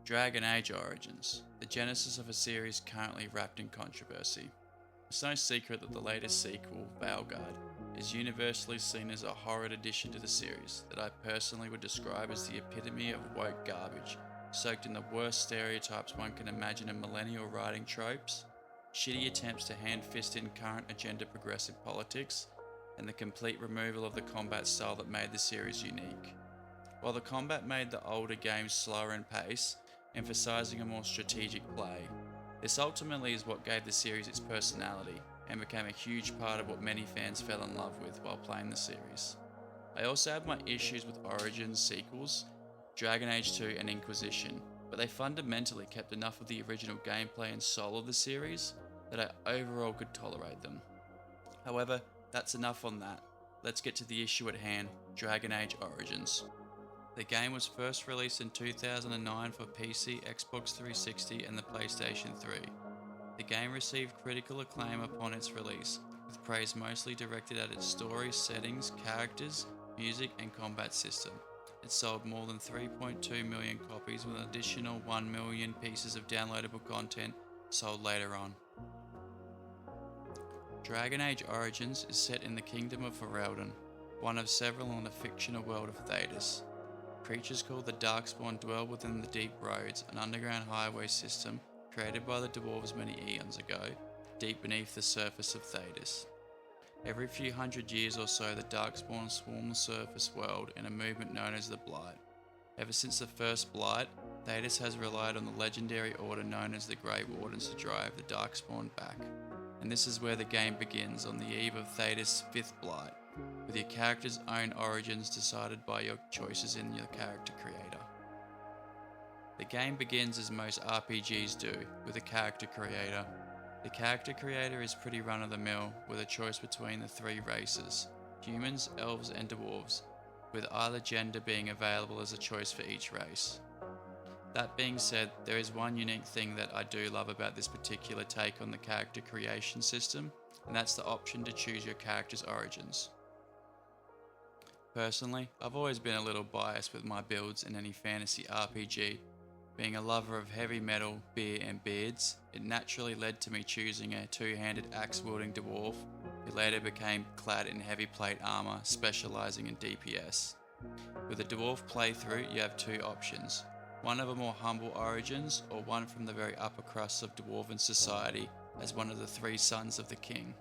Dragon Age Origins, the genesis of a series currently wrapped in controversy. It's no secret that the latest sequel, Veilguard, is universally seen as a horrid addition to the series that I personally would describe as the epitome of woke garbage, soaked in the worst stereotypes one can imagine in millennial writing tropes, shitty attempts to hand-fist in current agenda progressive politics, and the complete removal of the combat style that made the series unique. While the combat made the older games slower in pace, emphasizing a more strategic play, this ultimately is what gave the series its personality and became a huge part of what many fans fell in love with while playing the series. I also have my issues with Origins sequels, Dragon Age 2 and Inquisition, but they fundamentally kept enough of the original gameplay and soul of the series that I overall could tolerate them. However, that's enough on that. Let's get to the issue at hand, Dragon Age Origins. The game was first released in 2009 for PC, Xbox 360 and the PlayStation 3. The game received critical acclaim upon its release, with praise mostly directed at its story, settings, characters, music and combat system. It sold more than 3.2 million copies with an additional 1 million pieces of downloadable content sold later on. Dragon Age Origins is set in the Kingdom of Ferelden, one of several in the fictional world of Thedas. Creatures called the Darkspawn dwell within the Deep Roads, an underground highway system created by the dwarves many eons ago, deep beneath the surface of Thedas. Every few hundred years or so, the Darkspawn swarm the surface world in a movement known as the Blight. Ever since the first Blight, Thedas has relied on the legendary order known as the Grey Wardens to drive the Darkspawn back. And this is where the game begins on the eve of Thedas' fifth Blight, with your character's own origins decided by your choices in your character creator. The game begins as most RPGs do, with a character creator. The character creator is pretty run-of-the-mill, with a choice between the three races, humans, elves and dwarves, with either gender being available as a choice for each race. That being said, there is one unique thing that I do love about this particular take on the character creation system, and that's the option to choose your character's origins. Personally, I've always been a little biased with my builds in any fantasy RPG. Being a lover of heavy metal, beer and beards, it naturally led to me choosing a two-handed axe-wielding dwarf who later became clad in heavy plate armor, specializing in DPS. With a dwarf playthrough, you have two options. One of a more humble origins, or one from the very upper crusts of dwarven society as one of the three sons of the king.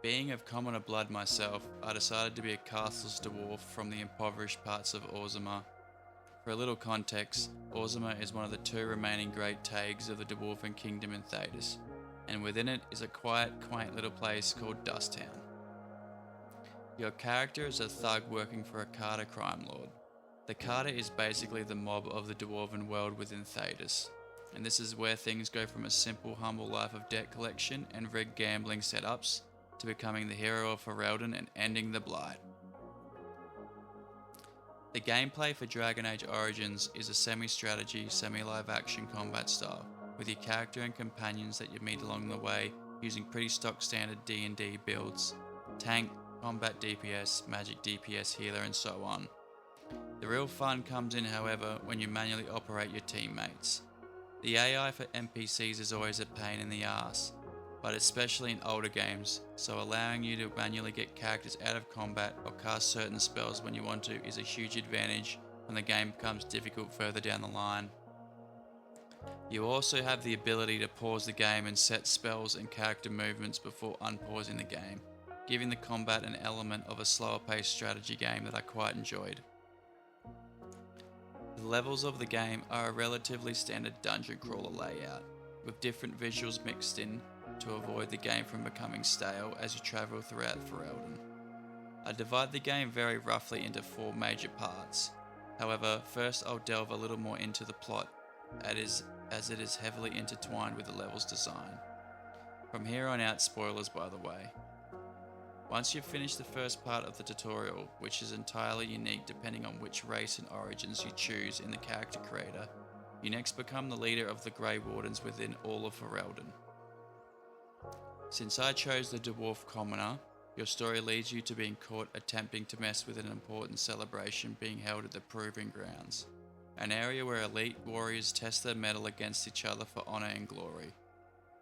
Being of commoner blood myself, I decided to be a castless dwarf from the impoverished parts of Orzammar. For a little context, Orzammar is one of the two remaining great tags of the Dwarven Kingdom in Thedas, and within it is a quiet, quaint little place called Dusttown. Your character is a thug working for a Carter crime lord. The Carter is basically the mob of the dwarven world within Thedas, and this is where things go from a simple, humble life of debt collection and rigged gambling setups to becoming the hero of Ferelden and ending the Blight. The gameplay for Dragon Age Origins is a semi-strategy, semi-live action combat style, with your character and companions that you meet along the way using pretty stock standard D&D builds, tank, combat DPS, magic DPS healer and so on. The real fun comes in, however, when you manually operate your teammates. The AI for NPCs is always a pain in the ass, but especially in older games, so allowing you to manually get characters out of combat or cast certain spells when you want to is a huge advantage when the game becomes difficult further down the line. You also have the ability to pause the game and set spells and character movements before unpausing the game, giving the combat an element of a slower paced strategy game that I quite enjoyed. The levels of the game are a relatively standard dungeon crawler layout, with different visuals mixed in to avoid the game from becoming stale as you travel throughout Ferelden. I divide the game very roughly into four major parts. However, first I'll delve a little more into the plot, as it is heavily intertwined with the level's design. From here on out, spoilers by the way. Once you've finished the first part of the tutorial, which is entirely unique depending on which race and origins you choose in the character creator, you next become the leader of the Grey Wardens within all of Ferelden. Since I chose the Dwarf Commoner, your story leads you to being caught attempting to mess with an important celebration being held at the Proving Grounds. an area where elite warriors test their mettle against each other for honour and glory.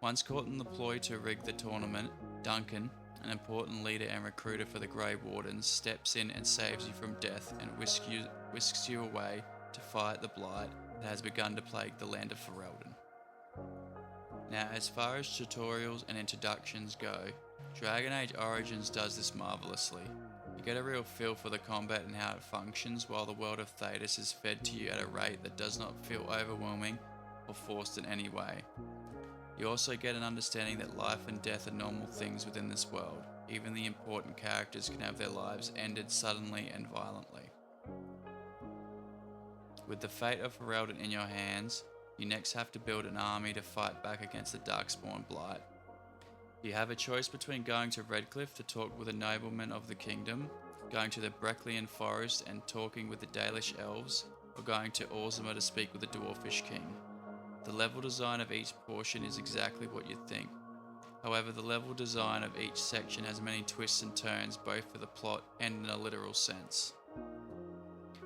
Once caught in the ploy to rig the tournament, Duncan, an important leader and recruiter for the Grey Wardens, steps in and saves you from death and whisks you away to fight the blight that has begun to plague the land of Ferelden. Now, as far as tutorials and introductions go, Dragon Age Origins does this marvellously. You get a real feel for the combat and how it functions, while the world of Thedas is fed to you at a rate that does not feel overwhelming or forced in any way. You also get an understanding that life and death are normal things within this world. Even the important characters can have their lives ended suddenly and violently. With the fate of Ferelden in your hands, you next have to build an army to fight back against the Darkspawn Blight. You have a choice between going to Redcliffe to talk with a nobleman of the kingdom, going to the Breclian Forest and talking with the Dalish elves, or going to Orzammar to speak with the Dwarfish King. The level design of each portion is exactly what you'd think. However, the level design of each section has many twists and turns, both for the plot and in a literal sense.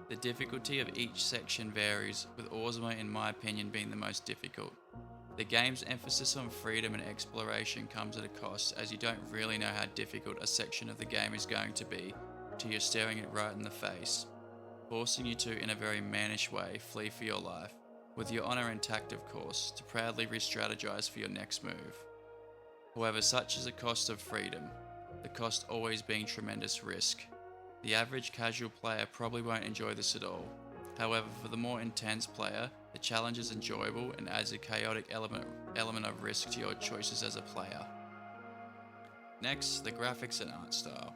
The difficulty of each section varies, with Orzammar in my opinion being the most difficult. The game's emphasis on freedom and exploration comes at a cost, as you don't really know how difficult a section of the game is going to be till you're staring it right in the face, forcing you to, in a very mannish way, flee for your life, with your honour intact of course, to proudly re-strategize for your next move. However, such is the cost of freedom, the cost always being tremendous risk. The average casual player probably won't enjoy this at all. However, for the more intense player, the challenge is enjoyable and adds a chaotic element of risk to your choices as a player. Next, the graphics and art style.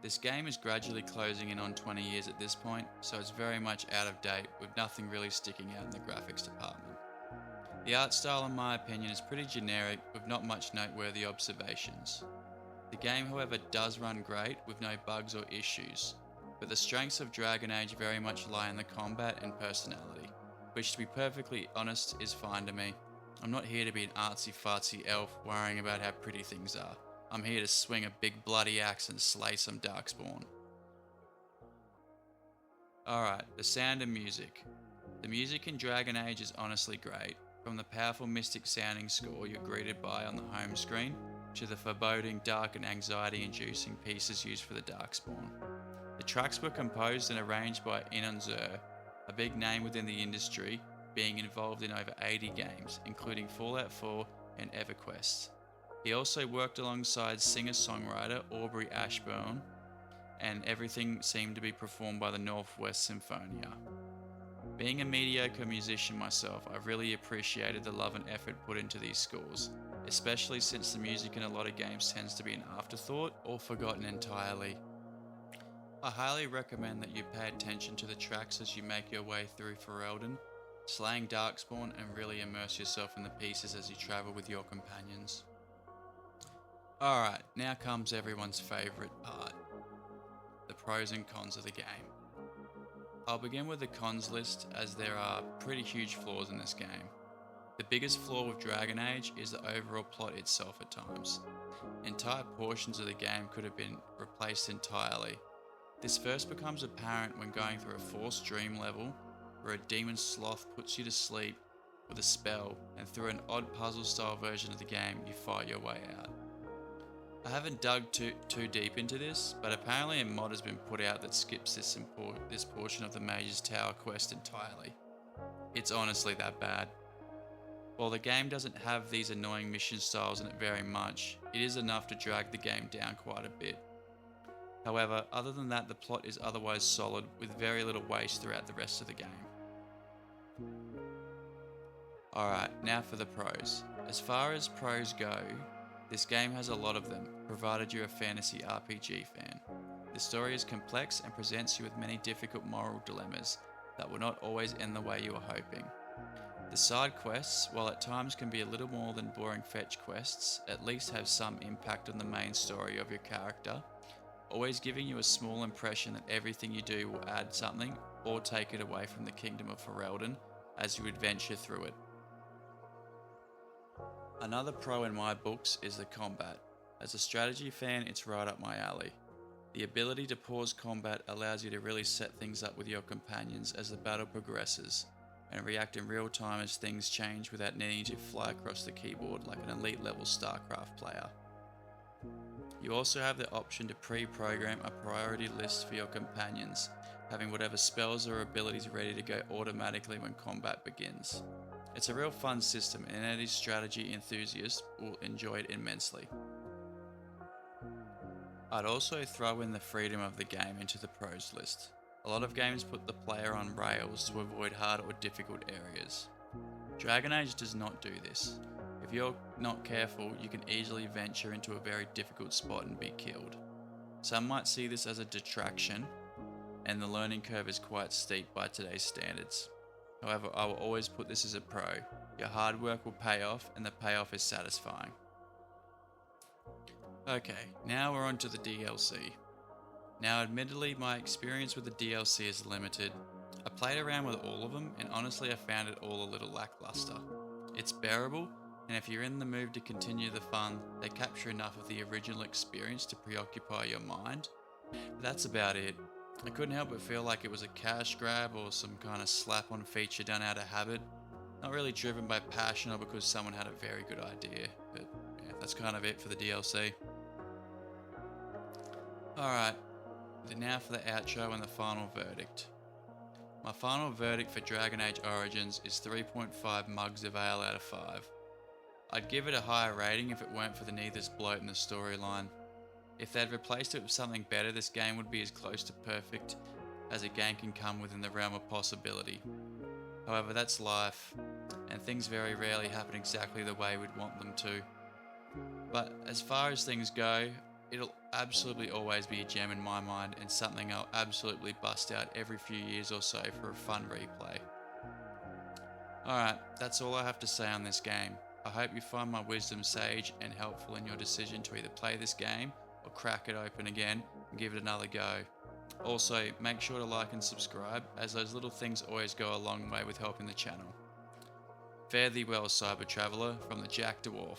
This game is gradually closing in on 20 years at this point, so it's very much out of date, with nothing really sticking out in the graphics department. The art style, in my opinion, is pretty generic, with not much noteworthy observations. The game, however, does run great, with no bugs or issues, but the strengths of Dragon Age very much lie in the combat and personality, which, to be perfectly honest, is fine to me. I'm not here to be an artsy-fartsy elf worrying about how pretty things are. I'm here to swing a big bloody axe and slay some Darkspawn. Alright, the sound and music. The music in Dragon Age is honestly great, from the powerful mystic sounding score you're greeted by on the home screen, to the foreboding, dark and anxiety-inducing pieces used for the Darkspawn. The tracks were composed and arranged by Inon Zur, a big name within the industry, being involved in over 80 games, including Fallout 4 and EverQuest. He also worked alongside singer-songwriter Aubrey Ashburn, and everything seemed to be performed by the Northwest Symphonia. Being a mediocre musician myself, I really appreciated the love and effort put into these scores, especially since the music in a lot of games tends to be an afterthought or forgotten entirely. I highly recommend that you pay attention to the tracks as you make your way through Ferelden, slaying Darkspawn, and really immerse yourself in the pieces as you travel with your companions. Alright, now comes everyone's favourite part, the pros and cons of the game. I'll begin with the cons list, as there are pretty huge flaws in this game. The biggest flaw with Dragon Age is the overall plot itself at times. Entire portions of the game could have been replaced entirely. This first becomes apparent when going through a forced dream level, where a demon sloth puts you to sleep with a spell, and through an odd puzzle style version of the game you fight your way out. I haven't dug too deep into this, but apparently a mod has been put out that skips this portion of the Mage's Tower quest entirely. It's honestly that bad. While the game doesn't have these annoying mission styles in it very much, it is enough to drag the game down quite a bit. However, other than that, the plot is otherwise solid, with very little waste throughout the rest of the game. Alright, now for the pros. As far as pros go, this game has a lot of them, provided you're a fantasy RPG fan. The story is complex and presents you with many difficult moral dilemmas that will not always end the way you are hoping. The side quests, while at times can be a little more than boring fetch quests, at least have some impact on the main story of your character, always giving you a small impression that everything you do will add something or take it away from the kingdom of Ferelden as you adventure through it. Another pro in my books is the combat. As a strategy fan, it's right up my alley. The ability to pause combat allows you to really set things up with your companions as the battle progresses, and react in real time as things change without needing to fly across the keyboard like an elite level StarCraft player. You also have the option to pre-program a priority list for your companions, having whatever spells or abilities ready to go automatically when combat begins. It's a real fun system and any strategy enthusiast will enjoy it immensely. I'd also throw in the freedom of the game into the pros list. A lot of games put the player on rails to avoid hard or difficult areas. Dragon Age does not do this. If you're not careful, you can easily venture into a very difficult spot and be killed. Some might see this as a detraction, and the learning curve is quite steep by today's standards. However, I will always put this as a pro. Your hard work will pay off, and the payoff is satisfying. Okay, now we're on to the DLC. Now admittedly, my experience with the DLC is limited. I played around with all of them, and honestly I found it all a little lackluster. It's bearable, and if you're in the mood to continue the fun, they capture enough of the original experience to preoccupy your mind. But that's about it. I couldn't help but feel like it was a cash grab or some kind of slap-on feature done out of habit. Not really driven by passion or because someone had a very good idea, but yeah, that's kind of it for the DLC. Alright, now for the outro and the final verdict. My final verdict for Dragon Age Origins is 3.5 mugs of ale out of 5. I'd give it a higher rating if it weren't for the needless bloat in the storyline. If they'd replaced it with something better, this game would be as close to perfect as a game can come within the realm of possibility. However, that's life, and things very rarely happen exactly the way we'd want them to. But as far as things go, it'll absolutely always be a gem in my mind and something I'll absolutely bust out every few years or so for a fun replay. Alright, that's all I have to say on this game. I hope you find my wisdom sage and helpful in your decision to either play this game or crack it open again and give it another go. Also, make sure to like and subscribe, as those little things always go a long way with helping the channel. Fare thee well, Cyber Traveller, from the Jack Dwarf.